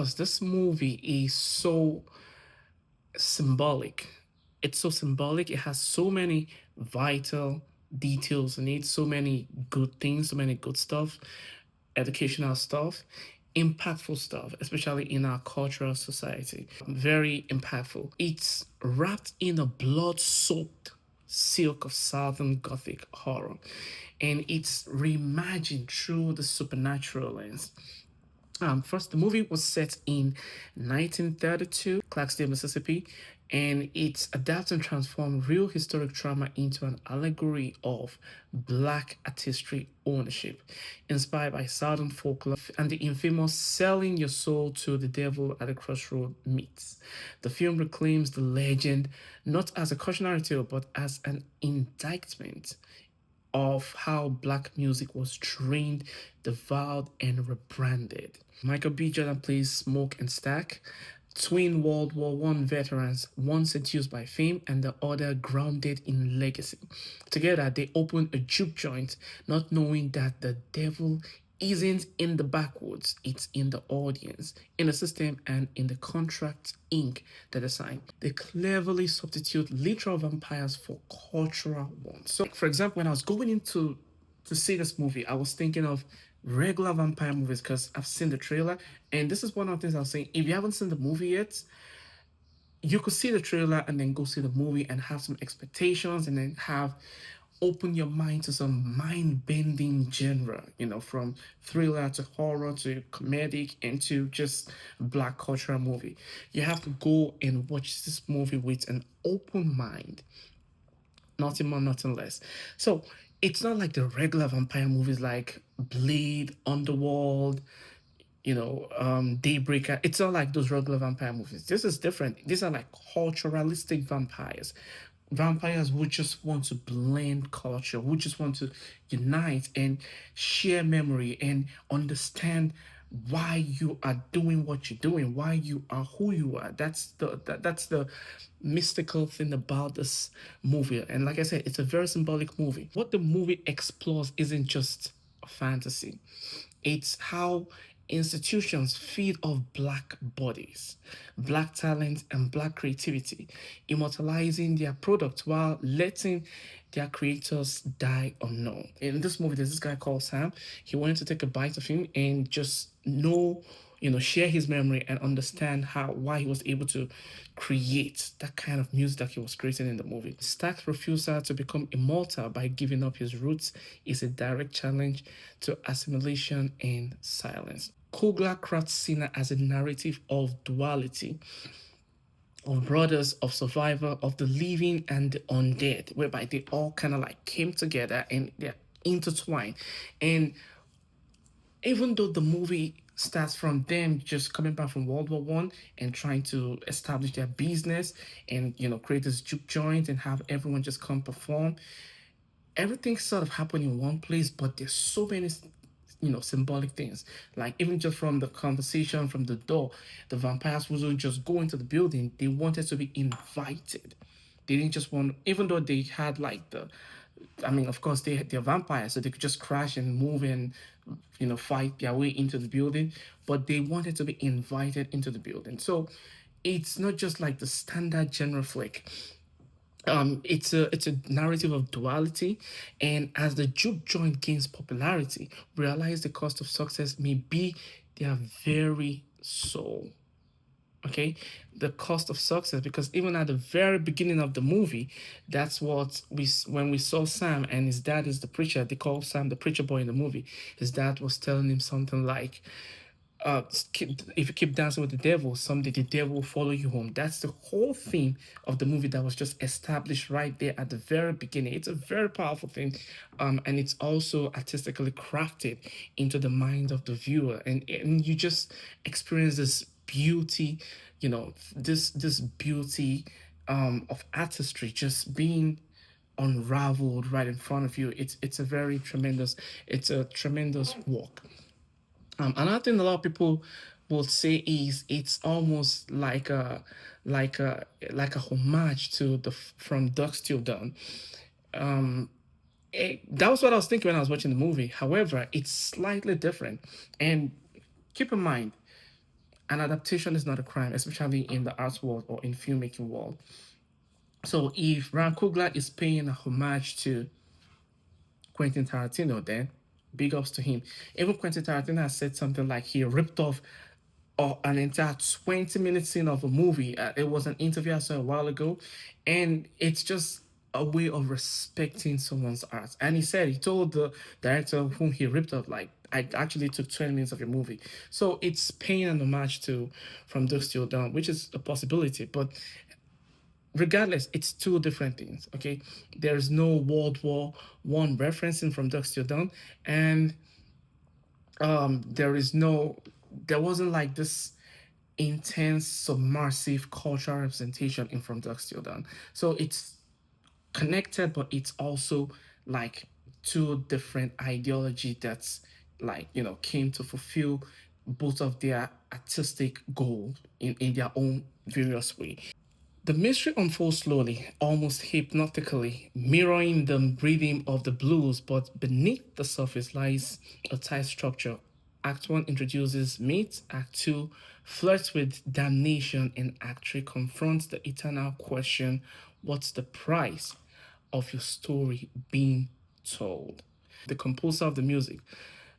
Because this movie is so symbolic. It's so symbolic. It has so many vital details in it, so many good things, so many good stuff, educational stuff, impactful stuff, especially in our cultural society. Very impactful. It's wrapped in a blood soaked silk of Southern Gothic horror, and it's reimagined through the supernatural lens. First, the movie was set in 1932, Clarksdale, Mississippi, and it adapts and transforms real historic trauma into an allegory of black artistry ownership, inspired by Southern folklore and the infamous "selling your soul to the devil at the crossroad" myths. The film reclaims the legend not as a cautionary tale but as an indictment of how black music was trained, devalued, and rebranded. Michael B. Jordan plays Smoke and Stack, twin World War One veterans, one seduced by fame and the other grounded in legacy. Together, they open a juke joint, not knowing that the devil isn't in the backwoods, it's in the audience, in the system, and in the contract ink that they sign. They cleverly substitute literal vampires for cultural ones. So, for example, when I was going into to see this movie, I was thinking of regular vampire movies because I've seen the trailer, and this is one of the things I was saying. If you haven't seen the movie yet, you could see the trailer and then go see the movie and have some expectations and then have open your mind to some mind-bending genre, from thriller to horror to comedic and to just black cultural movie. You have to go and watch this movie with an open mind, nothing more, nothing less. So it's not like the regular vampire movies like Blade, Underworld, Daybreaker. It's not like those regular vampire movies. This is different. These are like culturalistic vampires. Vampires who just want to blend culture, who just want to unite and share memory and understand why you are doing what you're doing, why you are who you are. That's the mystical thing about this movie. And like I said, it's a very symbolic movie. What the movie explores isn't just a fantasy. It's how institutions feed off black bodies, black talent, and black creativity, immortalizing their products while letting their creators die unknown. In this movie, there's this guy called Sam. He wanted to take a bite of him and just share his memory and understand why he was able to create that kind of music that he was creating in the movie. Stack's refusal to become immortal by giving up his roots is a direct challenge to assimilation and silence. Kugler crafts Sinner as a narrative of duality, of brothers, of survivor, of the living and the undead, whereby they all kind of like came together and they're intertwined. And even though the movie starts from them just coming back from World War One and trying to establish their business and create this juke joint and have everyone just come perform, everything sort of happened in one place, but there's so many symbolic things. Like even just from the conversation from the door, the vampires wouldn't just go into the building, they wanted to be invited. They didn't just want, even though they had like of course they're vampires, so they could just crash and move and fight their way into the building, but they wanted to be invited into the building. So it's not just like the standard genre flick. It's a narrative of duality, and as the juke joint gains popularity, realize the cost of success may be their very soul. Okay, the cost of success, because even at the very beginning of the movie, that's what when we saw Sam and his dad is the preacher. They call Sam the preacher boy in the movie. His dad was telling him something like, if you keep dancing with the devil, someday the devil will follow you home. That's the whole theme of the movie that was just established right there at the very beginning. It's a very powerful thing, and it's also artistically crafted into the mind of the viewer, and you just experience this beauty, this beauty of artistry just being unraveled right in front of you. It's a tremendous work. Another thing a lot of people will say is it's almost like a homage to the From Dusk Till Dawn. That was what I was thinking when I was watching the movie. However, it's slightly different. And keep in mind, an adaptation is not a crime, especially in the arts world or in filmmaking world. So if Ryan Coogler is paying a homage to Quentin Tarantino, then big ups to him. Even Quentin Tarantino has said something like he ripped off an entire 20-minute scene of a movie. It was an interview I saw a while ago, and it's just a way of respecting someone's art. And he told the director whom he ripped off, like, I actually took 20 minutes of your movie. So it's paying an homage to From Dusk Till Dawn, which is a possibility. But regardless, it's two different things. Okay, there's no World War One referencing From Dusk Till Dawn, and there is no, there wasn't like this intense submersive cultural representation in From Dusk Till Dawn. So it's connected, but it's also like two different ideology that's like, came to fulfill both of their artistic goals in their own various way. The mystery unfolds slowly, almost hypnotically, mirroring the rhythm of the blues, but beneath the surface lies a tight structure. Act 1 introduces myth, Act 2 flirts with damnation, and Act 3 confronts the eternal question, what's the price of your story being told? The composer of the music,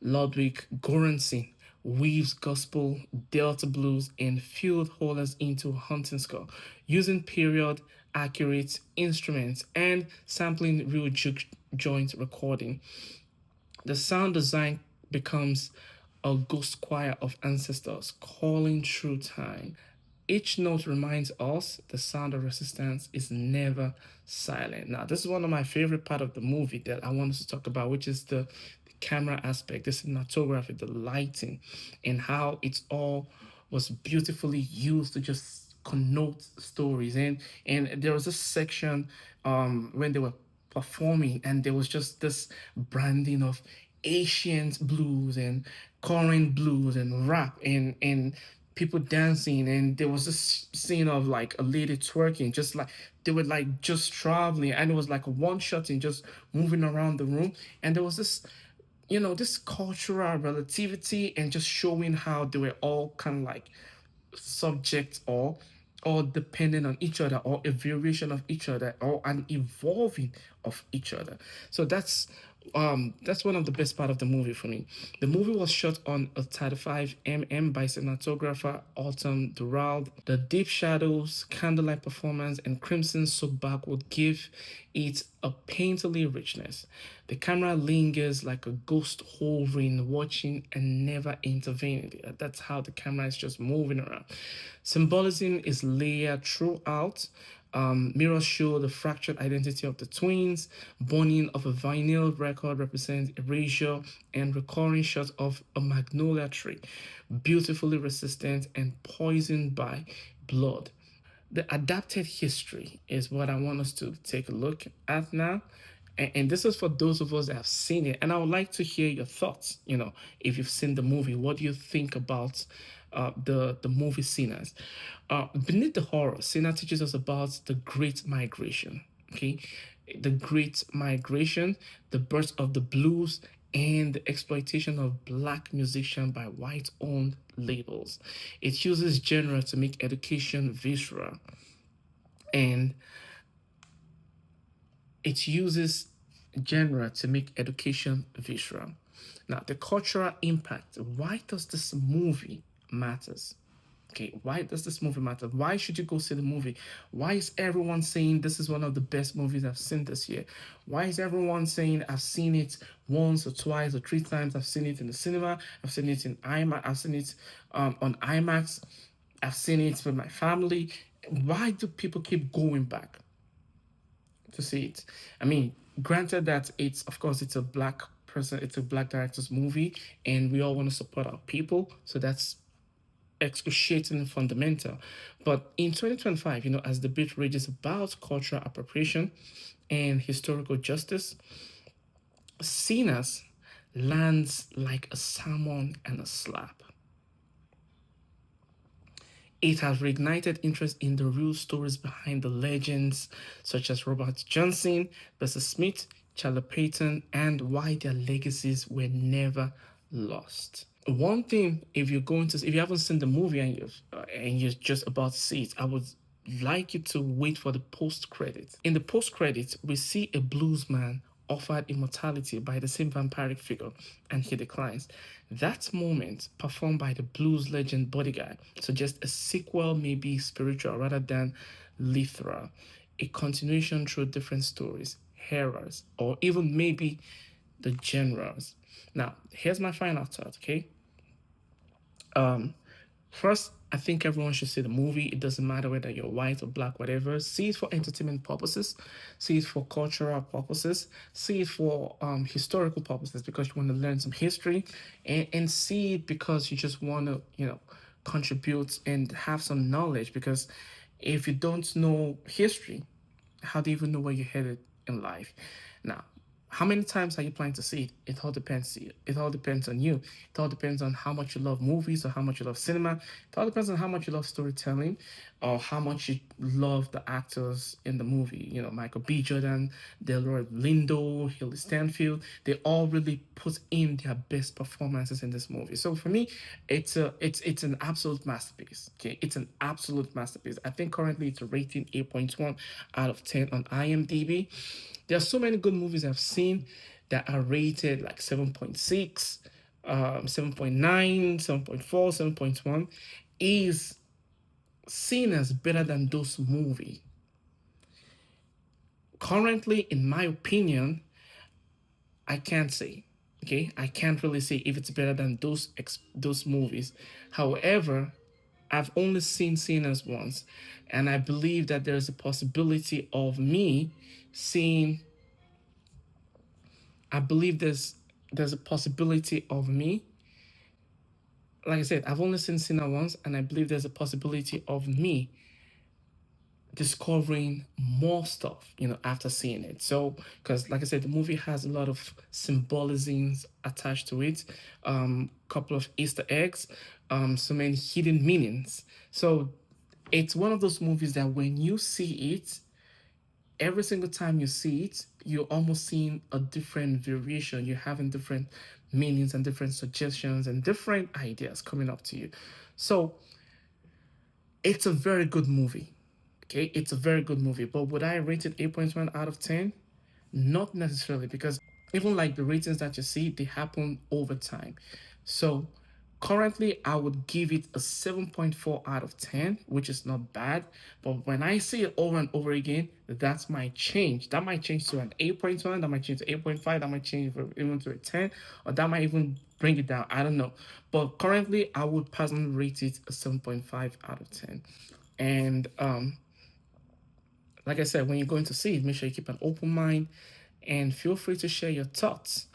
Ludwig Göransson, weaves gospel, delta blues, and field holders into a hunting score, using period accurate instruments and sampling real juke joint recording. The sound design becomes a ghost choir of ancestors calling through time. Each note reminds us the sound of resistance is never silent. Now, this is one of my favorite part of the movie that I want us to talk about, which is the camera aspect, the cinematography, the lighting, and how it's all was beautifully used to just connote stories. And there was a section when they were performing, and there was just this branding of ancient blues and current blues and rap and people dancing, and there was this scene of like a lady twerking, just like they were like just traveling, and it was like a one shot and just moving around the room, and there was this, this cultural relativity and just showing how they were all kind of like subject or dependent on each other, or a variation of each other, or an evolving of each other. So that's one of the best part of the movie for me. The movie was shot on a 35 by cinematographer Autumn Durald. The deep shadows, candlelight performance, and crimson soap would give it a painterly richness. The camera lingers like a ghost hovering, watching and never intervening. That's how the camera is just moving around. Symbolism is layered throughout. Mirrors show the fractured identity of the twins. Burning of a vinyl record represents erasure, and recurring shots of a magnolia tree, beautifully resistant and poisoned by blood. The adapted history is what I want us to take a look at now. And this is for those of us that have seen it. And I would like to hear your thoughts. If you've seen the movie, what do you think about the movie Sinners? Beneath the horror, Sinner teaches us about the Great Migration. Okay, the Great Migration, the birth of the blues, and the exploitation of black musicians by white-owned labels. It uses genre to make education visceral, and it uses genre to make education visceral. Now, the cultural impact. Why does this movie matters? Okay, why does this movie matter? Why should you go see the movie? Why is everyone saying this is one of the best movies I've seen this year? Why is everyone saying I've seen it once or twice or three times? I've seen it in the cinema. I've seen it in IMAX. I've seen it on IMAX. I've seen it with my family. Why do people keep going back to see it? I mean, granted that it's, of course, it's a black person, it's a black director's movie, and we all want to support our people. So that's excruciating and fundamental. But in 2025, as the debate rages about cultural appropriation and historical justice, Sinners lands like a salmon and a slap. It has reignited interest in the real stories behind the legends, such as Robert Johnson, Bessie Smith, Charlie Payton, and why their legacies were never lost. One thing, if you're going to, if you haven't seen the movie and you're just about to see it, I would like you to wait for the post credits. In the post credits, we see a blues man offered immortality by the same vampiric figure, and he declines. That moment, performed by the blues legend Bodyguard, suggests a sequel may be spiritual rather than literal, a continuation through different stories, eras, or even maybe the genres. Now, here's my final thought, okay? Um, First, I think everyone should see the movie. It doesn't matter whether you're white or black, whatever. See it for entertainment purposes, see it for cultural purposes, see it for historical purposes because you want to learn some history, and see it because you just want to, contribute and have some knowledge. Because if you don't know history, how do you even know where you're headed in life? Now, how many times are you planning to see it? It all depends. It all depends on you. It all depends on how much you love movies or how much you love cinema. It all depends on how much you love storytelling or how much you love the actors in the movie. Michael B. Jordan, Delroy Lindo, Hilary Stanfield. They all really put in their best performances in this movie. So for me, it's an absolute masterpiece. Okay, it's an absolute masterpiece. I think currently it's a rating 8.1 out of 10 on IMDb. There are so many good movies I've seen that are rated like 7.6, 7.9, 7.4, 7.1 is seen as better than those movies. Currently, in my opinion, I can't say. Okay, I can't really say if it's better than those movies. However, I've only seen Sinners once, and I believe that there's a possibility of me seeing. I believe there's a possibility of me. Like I said, I've only seen Sinner once, and I believe there's a possibility of me discovering more stuff, after seeing it. So, because like I said, the movie has a lot of symbolisms attached to it, couple of Easter eggs, so many hidden meanings. So, it's one of those movies that when you see it, every single time you see it, you're almost seeing a different variation. You're having different meanings and different suggestions and different ideas coming up to you. So it's a very good movie. Okay, it's a very good movie. But would I rate it 8.1 out of 10? Not necessarily, because even like the ratings that you see, they happen over time. So currently, I would give it a 7.4 out of 10, which is not bad. But when I see it over and over again, that's my change. That might change to an 8.1, that might change to 8.5, that might change even to a 10, or that might even bring it down. I don't know. But currently, I would personally rate it a 7.5 out of 10. And like I said, when you're going to see it, make sure you keep an open mind and feel free to share your thoughts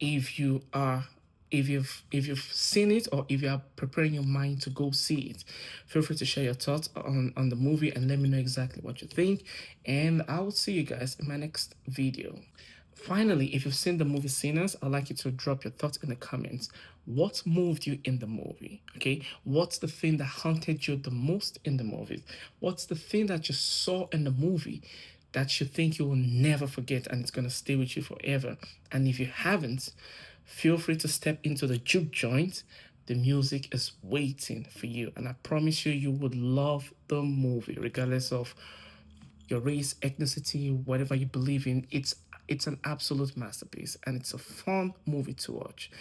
if you are if you've seen it or if you are preparing your mind to go see it. Feel free to share your thoughts on the movie and let me know exactly what you think, and I will see you guys in my next video. Finally, if you've seen the movie Sinners, I'd like you to drop your thoughts in the comments. What moved you in the movie? Okay, what's the thing that haunted you the most in the movie? What's the thing that you saw in the movie that you think you will never forget and it's going to stay with you forever? And if you haven't, feel free to step into the juke joint. The music is waiting for you, and I promise you, you would love the movie, regardless of your race, ethnicity, whatever you believe in. It's an absolute masterpiece, and it's a fun movie to watch.